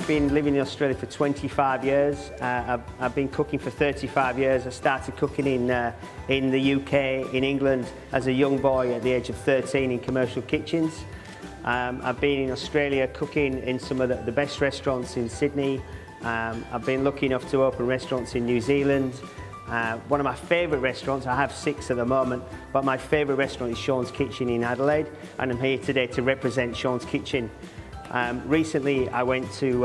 been living in Australia for 25 years. I've been cooking for 35 years. I started cooking in the UK, in England, as a young boy at the age of 13 in commercial kitchens. I've been in Australia cooking in some of the best restaurants in Sydney. I've been lucky enough to open restaurants in New Zealand. One of my favourite restaurants, I have 6 at the moment, but my favourite restaurant is Sean's Kitchen in Adelaide, and I'm here today to represent Sean's Kitchen. Recently I went to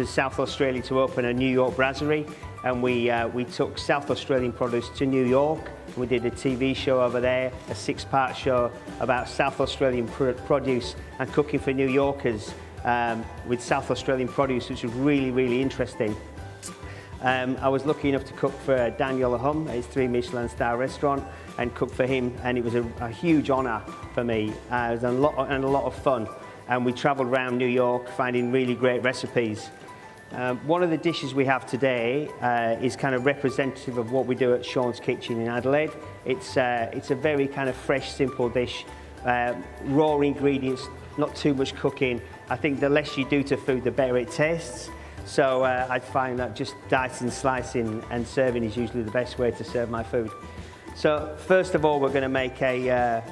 South Australia to open a New York brasserie, and we took South Australian produce to New York. We did a TV show over there, a 6-part show about South Australian produce and cooking for New Yorkers with South Australian produce, which was really, really interesting. I was lucky enough to cook for Daniel Hum at his 3 Michelin star restaurant, and cook for him, and it was a huge honour for me. It was a lot of fun, and we travelled around New York finding really great recipes. One of the dishes we have today is kind of representative of what we do at Sean's Kitchen in Adelaide. It's a very kind of fresh, simple dish, raw ingredients, not too much cooking. I think the less you do to food, the better it tastes. So I find that just dicing, slicing and serving is usually the best way to serve my food. So first of all, we're going to make a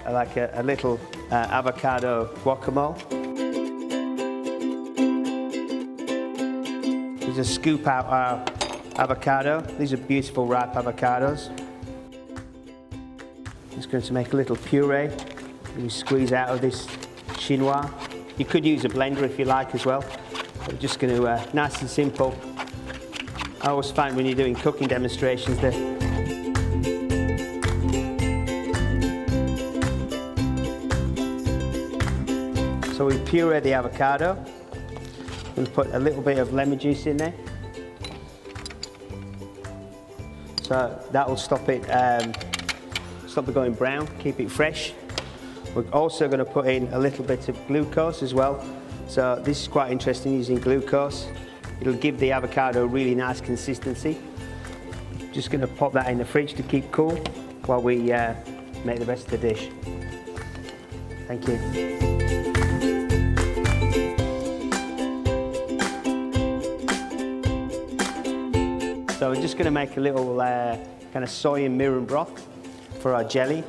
little avocado guacamole. Just scoop out our avocado. These are beautiful ripe avocados. Just going to make a little puree. You squeeze out of this chinois. You could use a blender if you like as well. We're just going to, nice and simple. I always find when you're doing cooking demonstrations that so we puree the avocado. We'll put a little bit of lemon juice in there. So that will stop it going brown, keep it fresh. We're also going to put in a little bit of glucose as well. So this is quite interesting, using glucose. It'll give the avocado a really nice consistency. Just going to pop that in the fridge to keep cool while we make the rest of the dish. Thank you. So we're just going to make a little kind of soy and mirin broth for our jelly.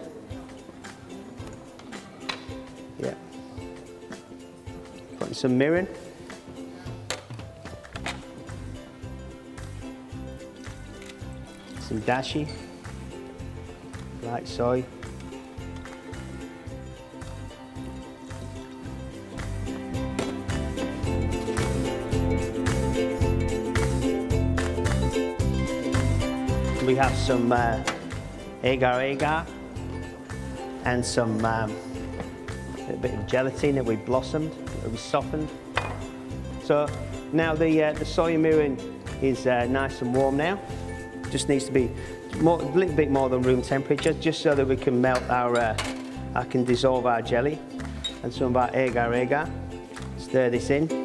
Yeah. Putting some mirin. Some dashi, light soy. We have some agar-agar and some little bit of gelatin that we blossomed, that we softened. So now the soy mirin is nice and warm now. Just needs to be a little bit more than room temperature, just so that we can melt I can dissolve our jelly and some of our agar-agar. Stir this in.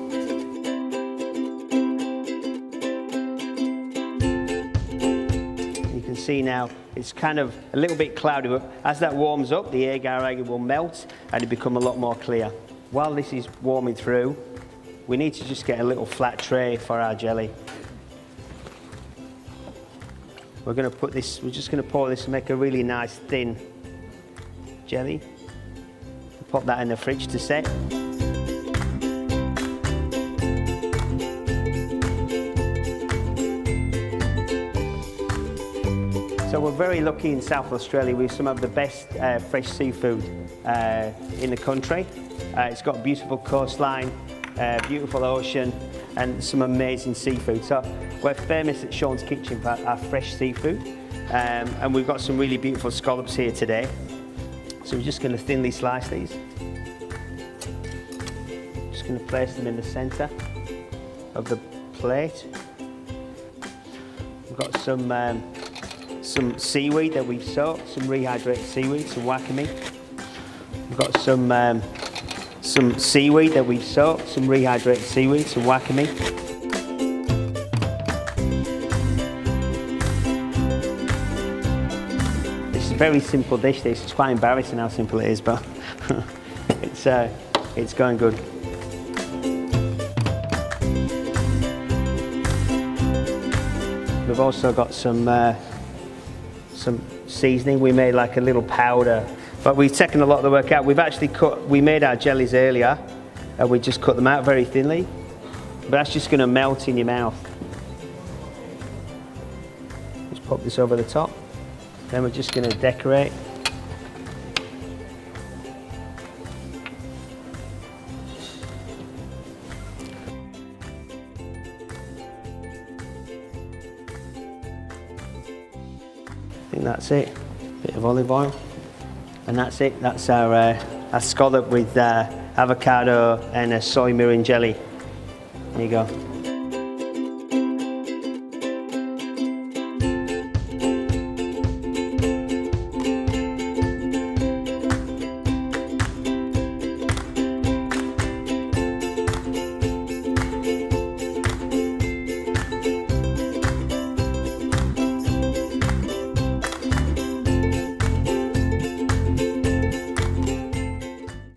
See now, it's kind of a little bit cloudy, but as that warms up, the agar-agar will melt and it become a lot more clear. While this is warming through, we need to just get a little flat tray for our jelly. We're just going to pour this and make a really nice thin jelly. Pop that in the fridge to set. So we're very lucky in South Australia with some of the best fresh seafood in the country. It's got a beautiful coastline, beautiful ocean, and some amazing seafood. So we're famous at Sean's Kitchen for our fresh seafood, and we've got some really beautiful scallops here today. So we're just going to thinly slice these. Just going to place them in the centre of the plate. We've got some seaweed that we've soaked, some rehydrated seaweed, some wakame. We've got some seaweed that we've soaked, some rehydrated seaweed, some wakame. This is a very simple dish. This is quite embarrassing how simple it is, but it's going good. We've also got some seasoning. We made like a little powder, but we've taken a lot of the work out. We've actually we made our jellies earlier, and we just cut them out very thinly. But that's just going to melt in your mouth. Just pop this over the top. Then we're just going to decorate. I think that's it. Bit of olive oil, and that's it. That's our scallop with avocado and a soy mirin jelly. There you go.